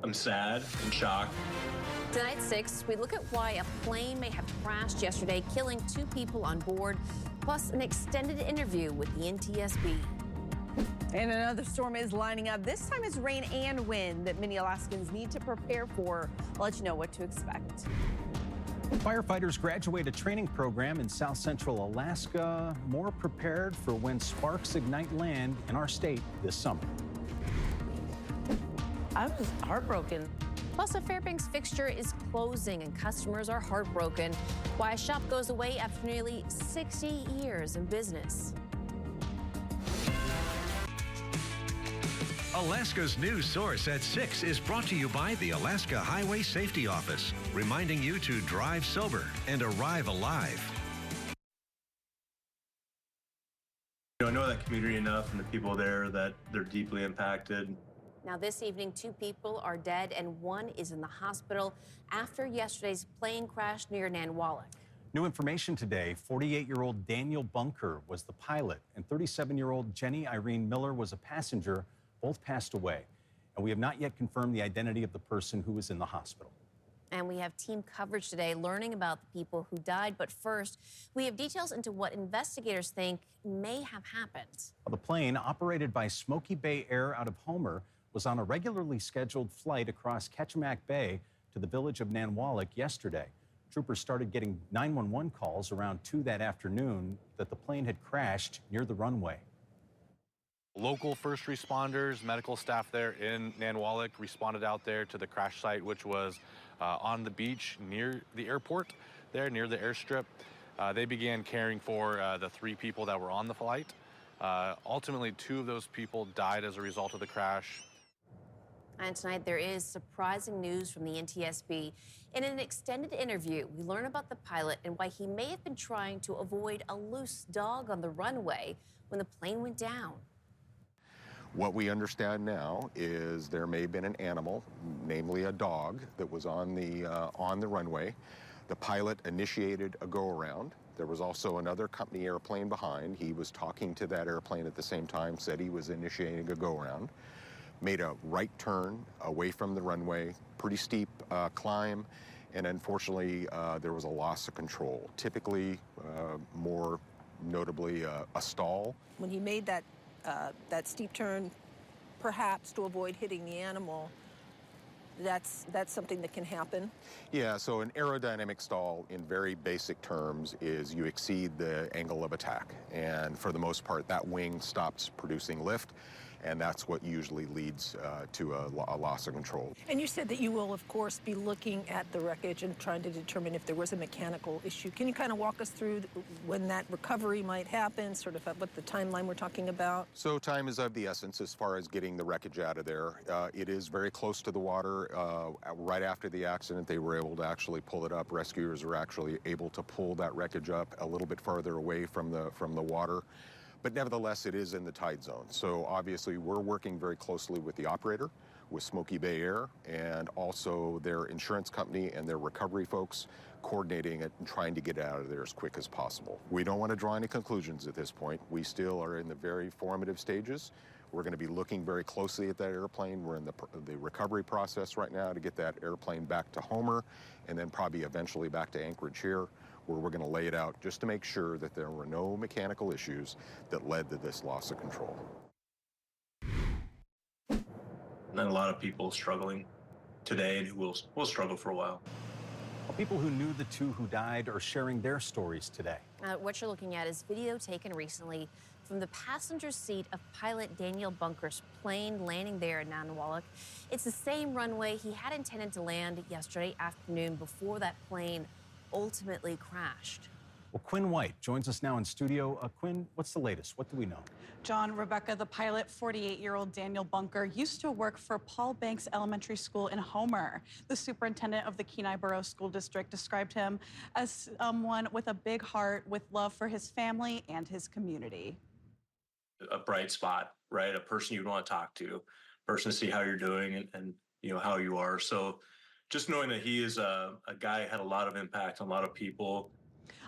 I'm sad and shocked. Tonight at 6, we look at why a plane may have crashed yesterday, killing 2 people on board, plus an extended interview with the NTSB. And another storm is lining up. This time it's rain and wind that many Alaskans need to prepare for. I'll let you know what to expect. Firefighters graduate a training program in South Central Alaska, more prepared for when sparks ignite land in our state this summer. I was heartbroken. Plus, a Fairbanks fixture is closing and customers are heartbroken. Why a shop goes away after nearly 60 years in business. Alaska's news source at 6 is brought to you by the Alaska Highway Safety Office, reminding you to drive sober and arrive alive. I know that community enough and the people there that they're deeply impacted. Now, this evening, 2 people are dead and 1 is in the hospital after yesterday's plane crash near Nanwalek. New information today, 48-year-old Daniel Bunker was the pilot and 37-year-old Jenny Irene Miller was a passenger. Both passed away, and we have not yet confirmed the identity of the person who was in the hospital. And we have team coverage today learning about the people who died. But first, we have details into what investigators think may have happened. The plane, operated by Smoky Bay Air out of Homer, was on a regularly scheduled flight across Ketchimack Bay to the village of Nanwalek yesterday. Troopers started getting 911 calls around 2 that afternoon that the plane had crashed near the runway. Local first responders, medical staff there in Nanwalek responded out there to the crash site, which was on the beach near the airport, there near the airstrip. They began caring for the 3 people that were on the flight. Ultimately, 2 of those people died as a result of the crash. And tonight there is surprising news from the NTSB. In an extended interview, we learn about the pilot and why he may have been trying to avoid a loose dog on the runway when the plane went down. What we understand now is there may have been an animal, namely a dog, that was on the runway. The pilot initiated a go-around. There was also another company airplane behind. He was talking to that airplane at the same time, said he was initiating a go-around. Made a right turn away from the runway, pretty steep climb, and unfortunately there was a loss of control. Typically, more notably, a stall. When he made that steep turn, perhaps to avoid hitting the animal, that's something that can happen. Yeah, so an aerodynamic stall in very basic terms is you exceed the angle of attack, and for the most part that wing stops producing lift, and that's what usually leads to a loss of control. And you said that you will, of course, be looking at the wreckage and trying to determine if there was a mechanical issue. Can you kind of walk us through when that recovery might happen, sort of what the timeline we're talking about? So time is of the essence as far as getting the wreckage out of there. It is very close to the water. Right after the accident, they were able to actually pull it up. Rescuers were actually able to pull that wreckage up a little bit farther away from the water. But nevertheless, it is in the tide zone. So obviously, we're working very closely with the operator, with Smoky Bay Air, and also their insurance company and their recovery folks, coordinating it and trying to get it out of there as quick as possible. We don't want to draw any conclusions at this point. We still are in the very formative stages. We're going to be looking very closely at that airplane. We're in the recovery process right now to get that airplane back to Homer, and then probably eventually back to Anchorage here, where we're going to lay it out just to make sure that there were no mechanical issues that led to this loss of control. And a lot of people struggling today and who will struggle for a while. People who knew the 2 who died are sharing their stories today. What you're looking at is video taken recently from the passenger seat of pilot Daniel Bunker's plane landing there in Nanwalek. It's the same runway he had intended to land yesterday afternoon before that plane ultimately crashed. Well, Quinn White joins us now in studio. Quinn, what's the latest? What do we know? John, Rebecca, the pilot, 48-year-old Daniel Bunker, used to work for Paul Banks Elementary School in Homer. The superintendent of the Kenai Borough School District described him as someone with a big heart, with love for his family and his community. A bright spot, right? A person you'd want to talk to, a person to see how you're doing and you know how you are. So just knowing that he is a guy who had a lot of impact on a lot of people,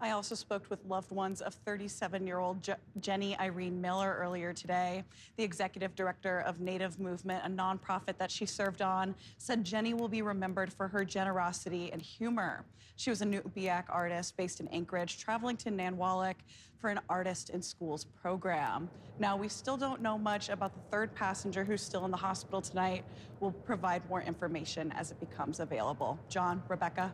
I also spoke with loved ones of 37-year-old Jenny Irene Miller earlier today. The executive director of Native Movement, a nonprofit that she served on, said Jenny will be remembered for her generosity and humor. She was a Nubiak artist based in Anchorage, traveling to Nanwalek for an Artist in Schools program. Now, we still don't know much about the third passenger who's still in the hospital tonight. We'll provide more information as it becomes available. John, Rebecca.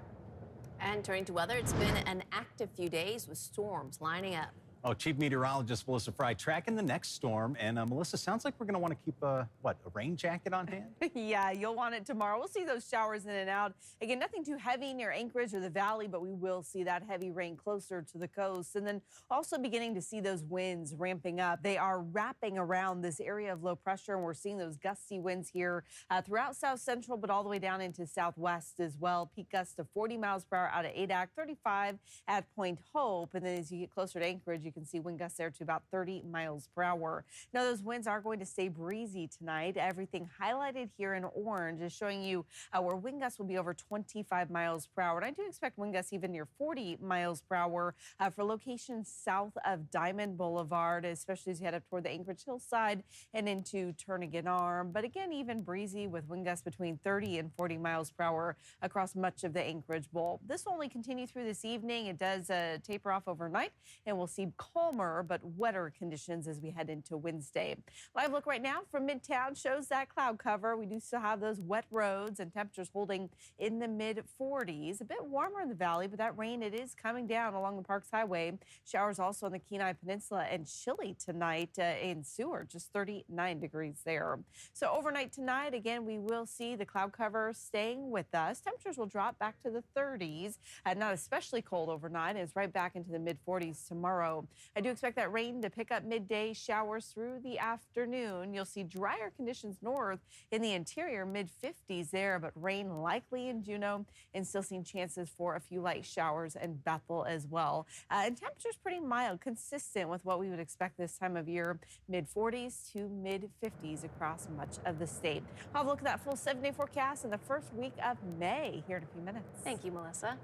And turning to weather, it's been an active few days with storms lining up. Oh, Chief Meteorologist Melissa Fry tracking the next storm. And Melissa, sounds like we're going to want to keep a rain jacket on hand? Yeah, you'll want it tomorrow. We'll see those showers in and out. Again, nothing too heavy near Anchorage or the valley, but we will see that heavy rain closer to the coast. And then also beginning to see those winds ramping up. They are wrapping around this area of low pressure, and we're seeing those gusty winds here throughout South Central, but all the way down into Southwest as well. Peak gusts of 40 miles per hour out of Adak, 35 at Point Hope. And then as you get closer to Anchorage, you can see wind gusts there to about 30 miles per hour. Now, those winds are going to stay breezy tonight. Everything highlighted here in orange is showing you where wind gusts will be over 25 miles per hour. And I do expect wind gusts even near 40 miles per hour for locations south of Diamond Boulevard, especially as you head up toward the Anchorage Hillside and into Turnagain Arm. But again, even breezy with wind gusts between 30 and 40 miles per hour across much of the Anchorage Bowl. This will only continue through this evening. It does taper off overnight, and we'll see calmer but wetter conditions as we head into Wednesday. Live look right now from Midtown shows that cloud cover. We do still have those wet roads and temperatures holding in the mid-40s. A bit warmer in the valley, but that rain, it is coming down along the Parks Highway. Showers also on the Kenai Peninsula, and chilly tonight in Seward, just 39 degrees there. So overnight tonight, again, we will see the cloud cover staying with us. Temperatures will drop back to the 30s, not especially cold overnight. It's right back into the mid-40s tomorrow. I do expect that rain to pick up midday, showers through the afternoon. You'll see drier conditions north in the interior, mid-50s there, but rain likely in Juneau, and still seeing chances for a few light showers in Bethel as well. And temperatures pretty mild, consistent with what we would expect this time of year, mid-40s to mid-50s across much of the state. I'll have a look at that full 7-day forecast in the first week of May here in a few minutes. Thank you, Melissa.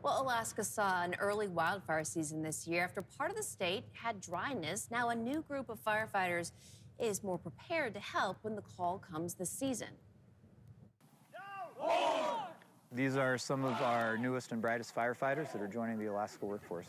Well, Alaska saw an early wildfire season this year after part of the state had dryness. Now a new group of firefighters is more prepared to help when the call comes this season. These are some of our newest and brightest firefighters that are joining the Alaska workforce.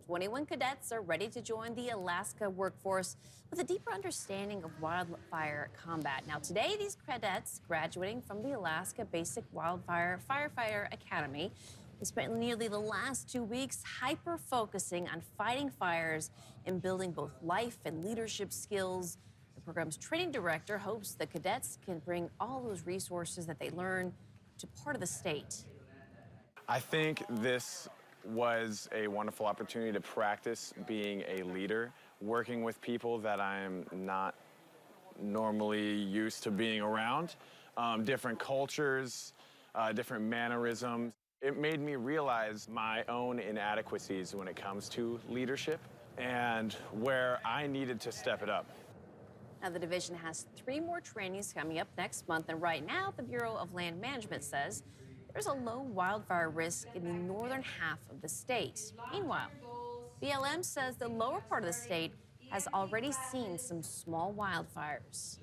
21 cadets are ready to join the Alaska workforce with a deeper understanding of wildfire combat. Now, today, these cadets graduating from the Alaska Basic Wildfire Firefighter Academy. They spent nearly the last 2 weeks hyper-focusing on fighting fires and building both life and leadership skills. The program's training director hopes the cadets can bring all those resources that they learn to part of the state. I think this was a wonderful opportunity to practice being a leader, working with people that I'm not normally used to being around, different cultures, different mannerisms. It made me realize my own inadequacies when it comes to leadership and where I needed to step it up. Now, the division has 3 more trainings coming up next month, and right now, the Bureau of Land Management says there's a low wildfire risk in the northern half of the state. Meanwhile, BLM says the lower part of the state has already seen some small wildfires.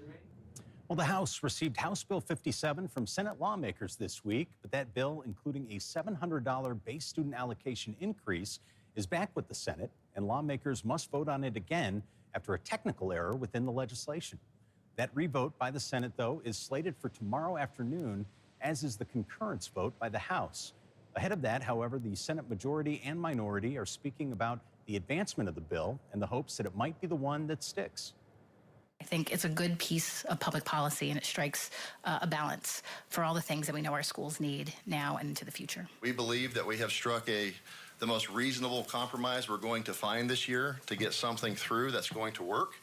Well, the House received House Bill 57 from Senate lawmakers this week, but that bill, including a $700 base student allocation increase, is back with the Senate, and lawmakers must vote on it again after a technical error within the legislation. That revote by the Senate, though, is slated for tomorrow afternoon, as is the concurrence vote by the House. Ahead of that, however, the Senate majority and minority are speaking about the advancement of the bill and the hopes that it might be the one that sticks. I think it's a good piece of public policy, and it strikes a balance for all the things that we know our schools need now and into the future. We believe that we have struck the most reasonable compromise we're going to find this year to get something through that's going to work.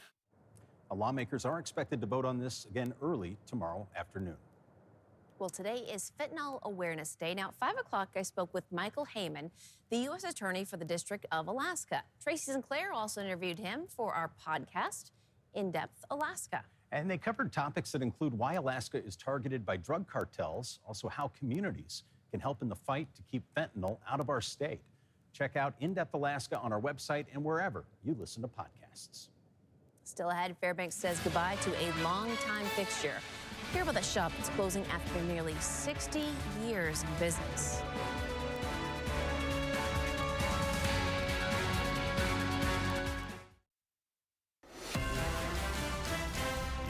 Lawmakers are expected to vote on this again early tomorrow afternoon. Well, today is Fentanyl Awareness Day. Now, at 5 o'clock, I spoke with Michael Heyman, the U.S. Attorney for the District of Alaska. Tracy Sinclair also interviewed him for our podcast, In-Depth Alaska. And they covered topics that include why Alaska is targeted by drug cartels, also how communities can help in the fight to keep fentanyl out of our state. Check out In Depth Alaska on our website and wherever you listen to podcasts. Still ahead, Fairbanks says goodbye to a longtime fixture. Hear about the shop that's closing after nearly 60 years in business.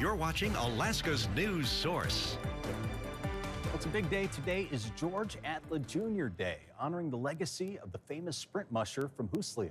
You're watching Alaska's news source. What's a big day today is George Atla Jr. Day, honoring the legacy of the famous sprint musher from Huslia.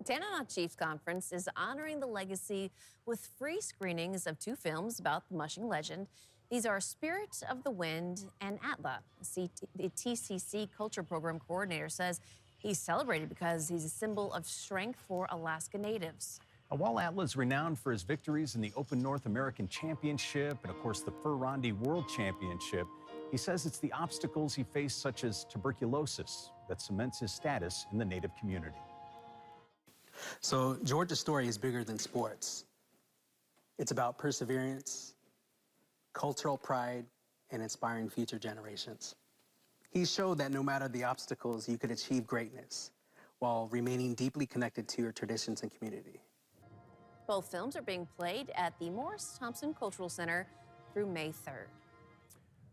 Tanana Chiefs Conference is honoring the legacy with free screenings of two films about the mushing legend. These are Spirit of the Wind and Atla. The TCC Culture Program Coordinator says he's celebrated because he's a symbol of strength for Alaska Natives. While Atla is renowned for his victories in the Open North American Championship and, of course, the Fur-Rondy World Championship, he says it's the obstacles he faced, such as tuberculosis, that cements his status in the Native community. So George's story is bigger than sports. It's about perseverance, cultural pride, and inspiring future generations. He showed that no matter the obstacles, you could achieve greatness while remaining deeply connected to your traditions and community. Both films are being played at the Morris Thompson Cultural Center through May 3rd.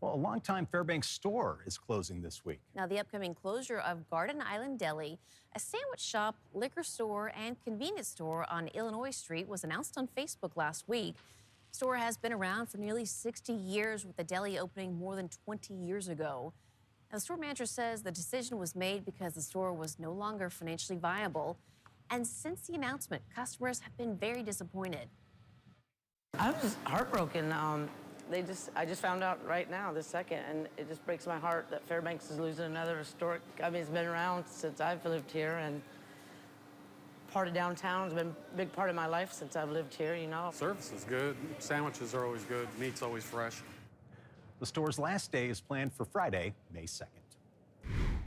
Well, a longtime Fairbanks store is closing this week. Now, the upcoming closure of Garden Island Deli, a sandwich shop, liquor store, and convenience store on Illinois Street, was announced on Facebook last week. The store has been around for nearly 60 years, with the deli opening more than 20 years ago. Now, the store manager says the decision was made because the store was no longer financially viable. And since the announcement, customers have been very disappointed. I was heartbroken. I just found out right now, this second, and it just breaks my heart that Fairbanks is losing another historic. I mean, it's been around since I've lived here, and part of downtown has been a big part of my life since I've lived here, you know. Service is good. Sandwiches are always good. Meat's always fresh. The store's last day is planned for Friday, May 2nd.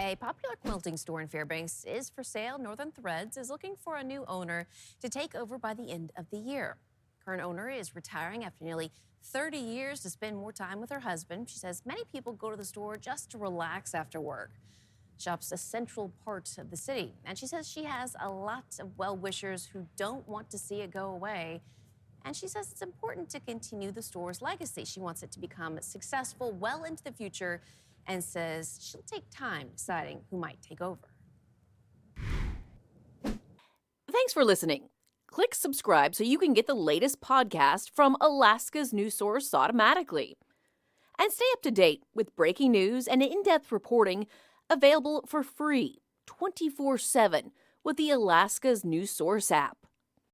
A popular quilting store in Fairbanks is for sale. Northern Threads is looking for a new owner to take over by the end of the year. Current owner is retiring after nearly 30 years to spend more time with her husband. She says many people go to the store just to relax after work. Shop's a central part of the city, and she says she has a lot of well-wishers who don't want to see it go away. And she says it's important to continue the store's legacy. She wants it to become successful well into the future, and says she'll take time deciding who might take over. Thanks for listening. Click subscribe so you can get the latest podcast from Alaska's news source automatically. And stay up to date with breaking news and in-depth reporting available for free 24/7 with the Alaska's news source app.